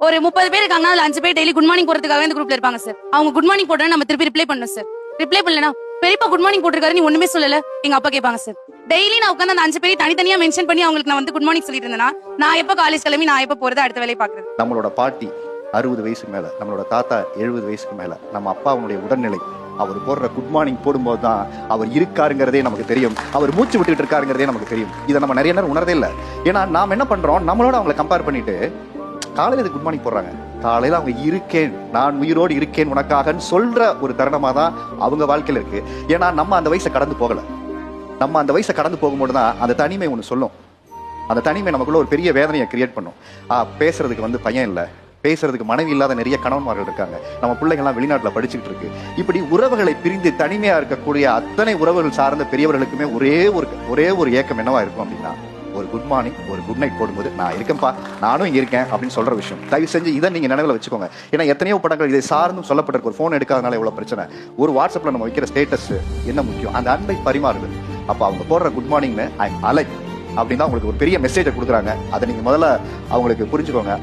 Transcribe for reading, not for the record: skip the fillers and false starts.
ஒரு 30 பேர் இருக்காங்கன்னா அதுல 5 பேர் டெய்லி குட் மார்னிங் போறதுக்காக இந்த குரூப்ல இருப்பாங்க சார். அவங்க குட் மார்னிங் போட்டா நம்ம திருப்பி ரிப்ளை பண்ணணும் சார். ரிப்ளை பண்ணலனா பெரியப்பா குட் மார்னிங் போட்டிருக்காரு நீ ஒண்ணுமே சொல்லல எங்க அப்பா கேட்பாங்க சார். டெய்லி நான் உட்காந்து அந்த 5 பேரையும் தனித்தனியா மென்ஷன் பண்ணி அவங்களுக்கு நான் வந்து குட் மார்னிங் சொல்லிட்டு இருந்தேன்னா நான் எப்ப காலேஜ் கிளம்பி நான் எப்ப போறது அடுத்த வேலையை பாக்குறது. நம்மளோட பாட்டி 60 வயசுக்கு மேல, நம்மளோட தாத்தா 70 வயசுக்கு மேல, நம்ம அப்பாவுடைய உடல்நிலை அவர் போடுற குட் மார்னிங் போடும்போது தான் அவர் இருக்காருங்கிறதே நமக்கு தெரியும், அவர் மூச்சு விட்டுட்டு இருக்காருங்கிறதே நமக்கு தெரியும். இதை நம்ம நிறைய நேரம் உணர்றதே இல்லை. ஏன்னா நாம் என்ன பண்றோம், நம்மளோட அவங்களை கம்பேர் பண்ணிட்டு காலையில இது குட் மார்னிங் போடுறாங்க, காலையில அவங்க இருக்கேன் நான் உயிரோடு இருக்கேன் உனக்காகன்னு சொல்ற ஒரு தருணமா தான் அவங்க வாழ்க்கையில இருக்கு. ஏன்னா நம்ம அந்த வயசை கடந்து போகல. நம்ம அந்த வயசை கடந்து போகும்போது தான் அந்த தனிமை ஒன்று சொல்லும். அந்த தனிமை நமக்குள்ள ஒரு பெரிய வேதனையை கிரியேட் பண்ணும். பேசுறதுக்கு வந்து பையன் இல்லை, பேசுறதுக்கு மனைவி இல்லாத நிறைய கணவன்மார்கள் இருக்காங்க, நம்ம பிள்ளைங்கள்லாம் வெளிநாட்டில் படிச்சுக்கிட்டு இருக்கு. இப்படி உறவுகளை பிரிந்து தனிமையா இருக்கக்கூடிய அத்தனை உறவுகள் சார்ந்த பெரியவர்களுக்குமே ஒரே ஒரு ஏக்கம் என்னவா இருக்கும் அப்படின்னா, ஒரு குட் மார்னிங் ஒரு குட் நைட் போடும்போது நான் இருக்கேன்ப்பா, நானும் இங்க இருக்கேன் அப்படின்னு சொல்ற விஷயம். தயவு செஞ்சு இதை நீங்க நினைவில் வச்சுக்கோங்க. ஏன்னா எத்தனையோ படங்கள் இதை சார்ந்தும் சொல்லப்பட்டிருக்கு. ஒரு ஃபோன் எடுக்காதனால எவ்வளவு பிரச்சனை. ஒரு வாட்ஸ்அப்ல நம்ம வைக்கிற ஸ்டேட்டஸ் என்ன முக்கியம், அந்த அன்பை பரிமாறுதல். அப்ப அவங்க போடுற குட் மார்னிங்னு ஐ அலைக் அப்படின்னு தான் உங்களுக்கு ஒரு பெரிய மெசேஜை கொடுக்குறாங்க. அதை நீங்க முதல்ல அவங்களுக்கு புரிஞ்சுக்கோங்க.